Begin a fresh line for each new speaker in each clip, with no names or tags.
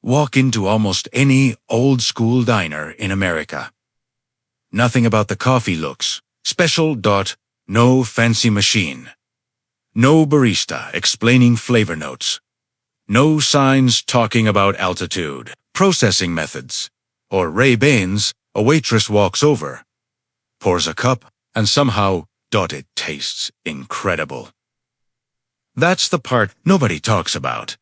Walk into almost any old-school diner in America. Nothing about the coffee looks special. No fancy machine. No barista explaining flavor notes. No signs talking about altitude, processing methods, or Ray-Bans. A waitress walks over, pours a cup, and somehow, it tastes incredible. That's the part nobody talks about.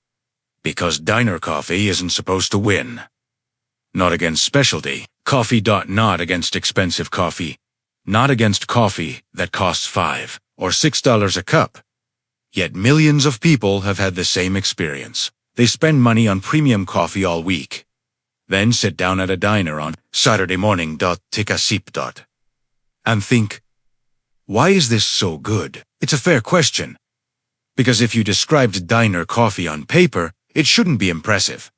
Because diner coffee isn't supposed to win. Not against specialty coffee. Not against expensive coffee. Not against coffee that costs $5 or $6 a cup. Yet millions of people have had the same experience. They spend money on premium coffee all week. Then sit down at a diner on Saturday morning. Take a sip. And think, why is this so good? It's a fair question. Because if you described diner coffee on paper, it shouldn't be impressive.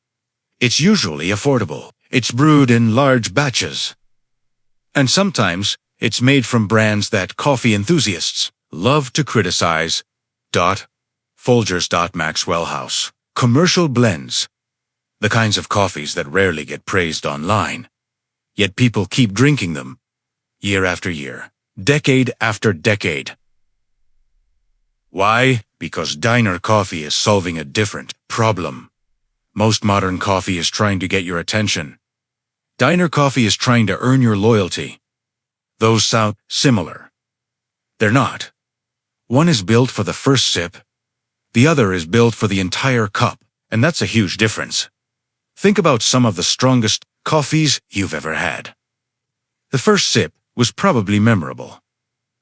It's usually affordable. It's brewed in large batches. And sometimes, it's made from brands that coffee enthusiasts love to criticize. Folgers. Maxwell House. Commercial blends. The kinds of coffees that rarely get praised online. Yet people keep drinking them. Year after year. Decade after decade. Why? Because diner coffee is solving a different problem. Most modern coffee is trying to get your attention. Diner coffee is trying to earn your loyalty. Those sound similar. They're not. One is built for the first sip. The other is built for the entire cup, and that's a huge difference. Think about some of the strongest coffees you've ever had. The first sip was probably memorable.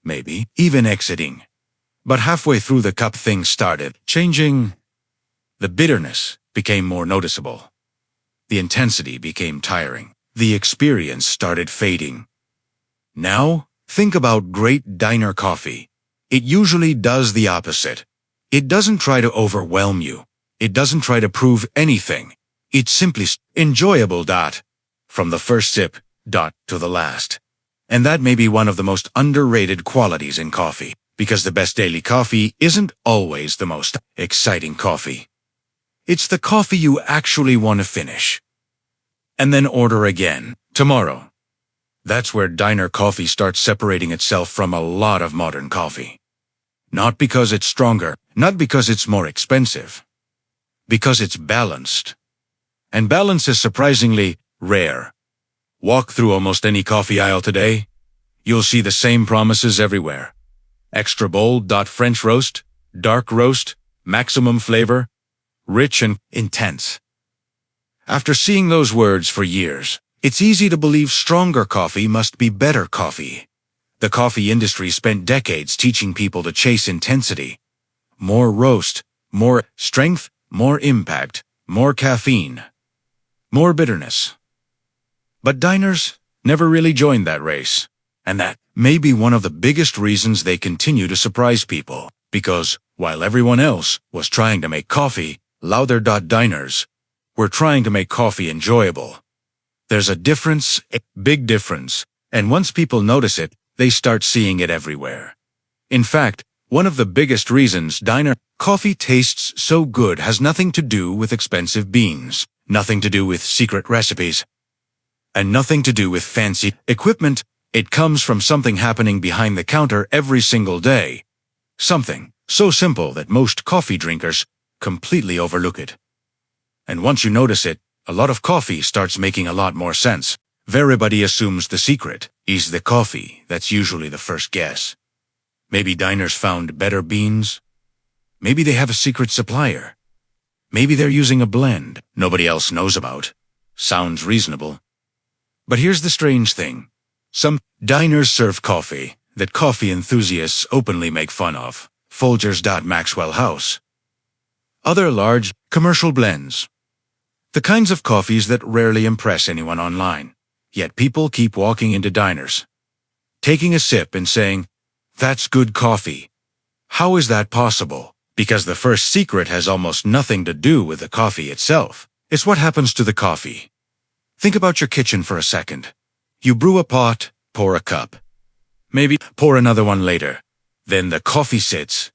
Maybe even exciting. But halfway through the cup things started changing. The bitterness became more noticeable. The intensity became tiring. The experience started fading. Now, think about great diner coffee. It usually does the opposite. It doesn't try to overwhelm you. It doesn't try to prove anything. It's simply enjoyable. From the first sip, to the last. And that may be one of the most underrated qualities in coffee, because the best daily coffee isn't always the most exciting coffee. It's the coffee you actually want to finish. And then order again, tomorrow. That's where diner coffee starts separating itself from a lot of modern coffee. Not because it's stronger, not because it's more expensive. Because it's balanced. And balance is surprisingly rare. Walk through almost any coffee aisle today. You'll see the same promises everywhere. Extra bold. French roast, dark roast, maximum flavor, rich and intense. After seeing those words for years, it's easy to believe stronger coffee must be better coffee. The coffee industry spent decades teaching people to chase intensity. More roast, more strength, more impact, more caffeine, more bitterness. But diners never really joined that race. And that may be one of the biggest reasons they continue to surprise people. Because, while everyone else was trying to make coffee louder, diners were trying to make coffee enjoyable. There's a difference, a big difference, and once people notice it, they start seeing it everywhere. In fact, one of the biggest reasons diner coffee tastes so good has nothing to do with expensive beans, nothing to do with secret recipes, and nothing to do with fancy equipment. It comes from something happening behind the counter every single day. Something so simple that most coffee drinkers completely overlook it. And once you notice it, a lot of coffee starts making a lot more sense. Everybody assumes the secret is the coffee. That's usually the first guess. Maybe diners found better beans. Maybe they have a secret supplier. Maybe they're using a blend nobody else knows about. Sounds reasonable. But here's the strange thing. Some diners serve coffee that coffee enthusiasts openly make fun of. Folgers. Maxwell House. Other large, commercial blends. The kinds of coffees that rarely impress anyone online. Yet people keep walking into diners, taking a sip and saying, "That's good coffee." How is that possible? Because the first secret has almost nothing to do with the coffee itself. It's what happens to the coffee. Think about your kitchen for a second. You brew a pot, pour a cup. Maybe pour another one later. Then the coffee sits.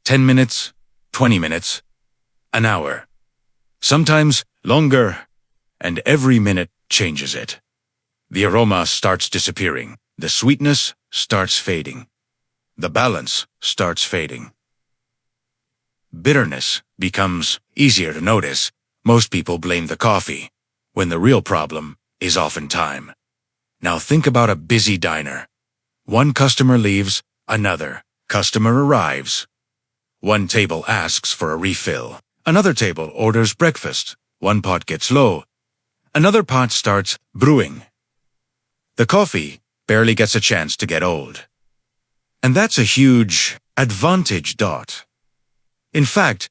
10 minutes, 20 minutes, an hour. Sometimes longer, and every minute changes it. The aroma starts disappearing. The sweetness starts fading. The balance starts fading. Bitterness becomes easier to notice. Most people blame the coffee, when the real problem is often time. Now think about a busy diner. One customer leaves, another customer arrives. One table asks for a refill. Another table orders breakfast. One pot gets low. Another pot starts brewing. The coffee barely gets a chance to get old. And that's a huge advantage. In fact,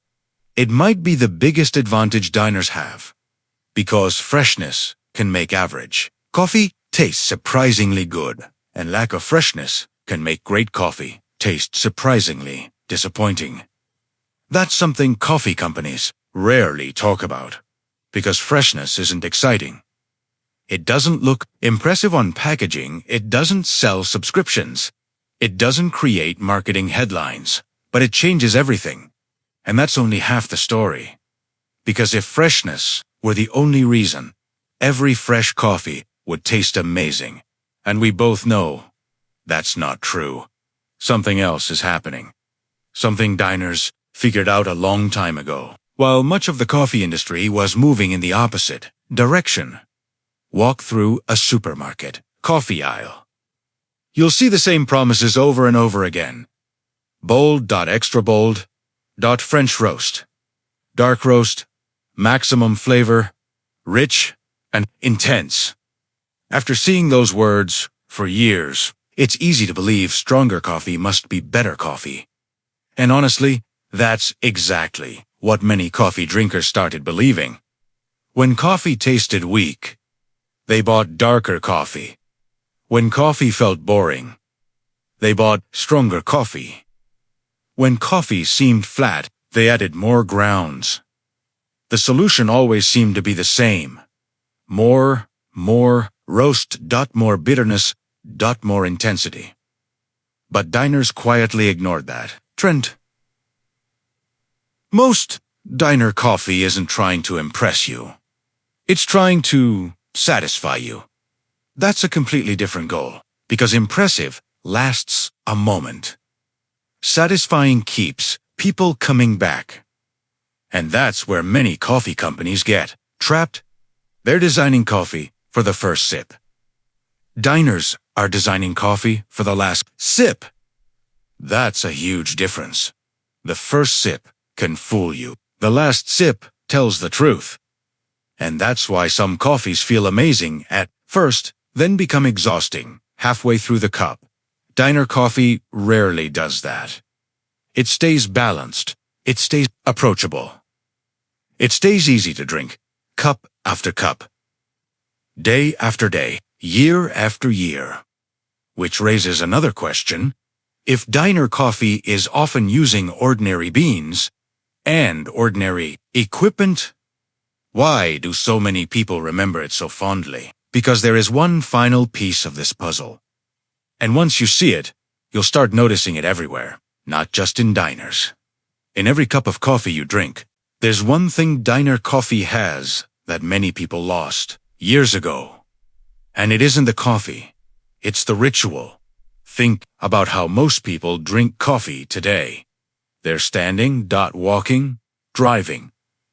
it might be the biggest advantage diners have, because freshness can make average. Coffee tastes surprisingly good, and lack of freshness can make great coffee taste surprisingly disappointing. That's something coffee companies rarely talk about, because freshness isn't exciting. It doesn't look impressive on packaging, it doesn't sell subscriptions, it doesn't create marketing headlines, but it changes everything. And that's only half the story. Because if freshness were the only reason, every fresh coffee would taste amazing. And we both know that's not true. Something else is happening. Something diners figured out a long time ago. While much of the coffee industry was moving in the opposite direction. Walk through a supermarket coffee aisle. You'll see the same promises over and over again. Bold, extra bold, French roast, dark roast, maximum flavor, rich, and intense. After seeing those words for years, it's easy to believe stronger coffee must be better coffee. And honestly, that's exactly what many coffee drinkers started believing. When coffee tasted weak, they bought darker coffee. When coffee felt boring, they bought stronger coffee. When coffee seemed flat, they added more grounds. The solution always seemed to be the same. More roast, more bitterness, more intensity. But diners quietly ignored that trend. Most diner coffee isn't trying to impress you. It's trying to satisfy you. That's a completely different goal, because impressive lasts a moment. Satisfying keeps people coming back. And that's where many coffee companies get trapped. They're designing coffee for the first sip. Diners are designing coffee for the last sip. That's a huge difference. The first sip can fool you. The last sip tells the truth. And that's why some coffees feel amazing at first, then become exhausting halfway through the cup. Diner coffee rarely does that. It stays balanced. It stays approachable. It stays easy to drink, cup after cup, day after day, year after year. Which raises another question. If diner coffee is often using ordinary beans and ordinary equipment, why do so many people remember it so fondly? Because there is one final piece of this puzzle. And once you see it, you'll start noticing it everywhere, not just in diners. In every cup of coffee you drink, there's one thing diner coffee has that many people lost years ago. And it isn't the coffee, it's the ritual. Think about how most people drink coffee today. They're standing, walking, driving,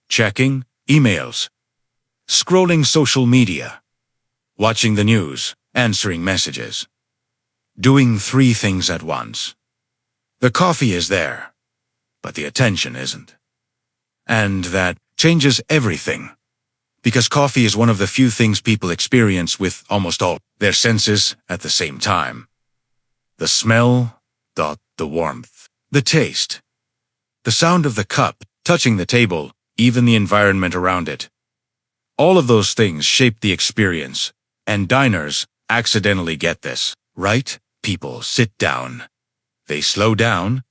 checking emails, scrolling social media, watching the news, answering messages, doing 3 things at once. The coffee is there, but the attention isn't. And that changes everything, because coffee is one of the few things people experience with almost all their senses at the same time. The smell, the warmth, the taste, the sound of the cup touching the table, even the environment around it. All of those things shape the experience, and diners accidentally get this, right? People sit down. They slow down.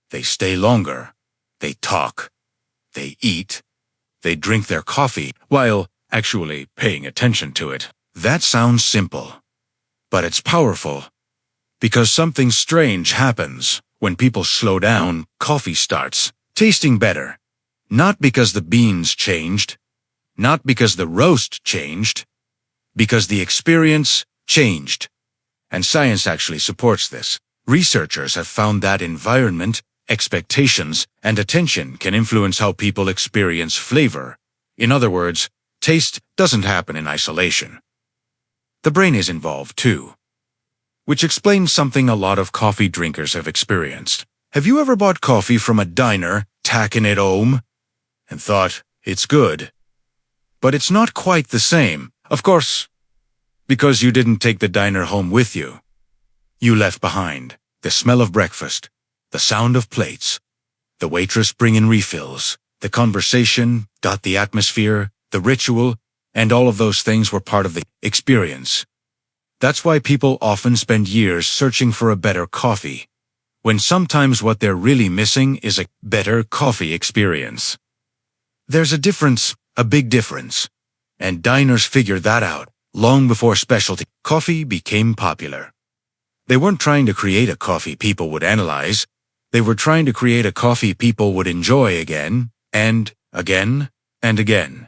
They stay longer. They talk. They eat. They drink their coffee while actually paying attention to it. That sounds simple, but it's powerful, because something strange happens when people slow down. Coffee starts tasting better, not because the beans changed, Not because the roast changed, because the experience changed. And science actually supports this. Researchers have found that environment, expectations, and attention can influence how people experience flavor. In other words, taste doesn't happen in isolation. The brain is involved too, which explains something a lot of coffee drinkers have experienced. Have you ever bought coffee from a diner, taken it home, and thought, it's good? But it's not quite the same, of course, because you didn't take the diner home with you. You left behind the smell of breakfast, the sound of plates, the waitress bringing refills, the conversation, the atmosphere, the ritual, and all of those things were part of the experience. That's why people often spend years searching for a better coffee, when sometimes what they're really missing is a better coffee experience. There's a difference, a big difference, and diners figured that out long before specialty coffee became popular. They weren't trying to create a coffee people would analyze. They were trying to create a coffee people would enjoy again, and again, and again.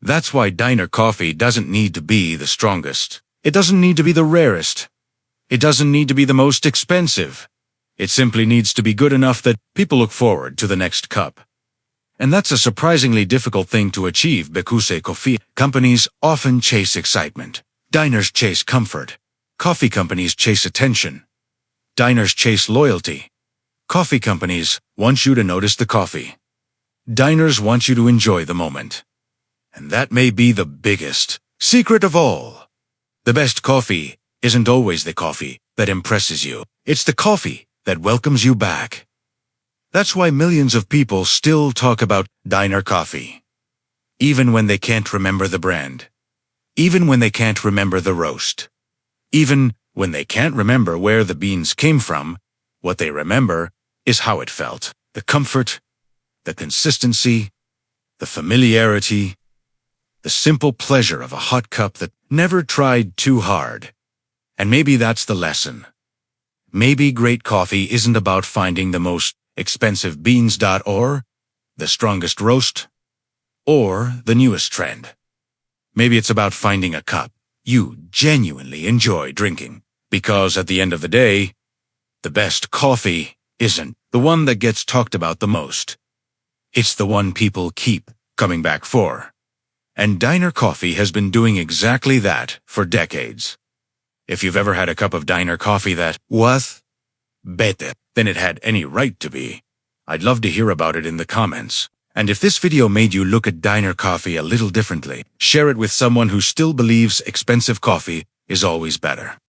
That's why diner coffee doesn't need to be the strongest. It doesn't need to be the rarest. It doesn't need to be the most expensive. It simply needs to be good enough that people look forward to the next cup. And that's a surprisingly difficult thing to achieve because coffee companies often chase excitement. Diners chase comfort. Coffee companies chase attention. Diners chase loyalty. Coffee companies want you to notice the coffee. Diners want you to enjoy the moment. And that may be the biggest secret of all. The best coffee isn't always the coffee that impresses you. It's the coffee that welcomes you back. That's why millions of people still talk about diner coffee. Even when they can't remember the brand. Even when they can't remember the roast. Even when they can't remember where the beans came from, what they remember is how it felt. The comfort, the consistency, the familiarity, the simple pleasure of a hot cup that never tried too hard. And maybe that's the lesson. Maybe great coffee isn't about finding the most expensive beans or the strongest roast or the newest trend. Maybe it's about finding a cup you genuinely enjoy drinking. Because at the end of the day, the best coffee isn't the one that gets talked about the most. It's the one people keep coming back for. And diner coffee has been doing exactly that for decades. If you've ever had a cup of diner coffee that was better than it had any right to be, I'd love to hear about it in the comments. And if this video made you look at diner coffee a little differently, share it with someone who still believes expensive coffee is always better.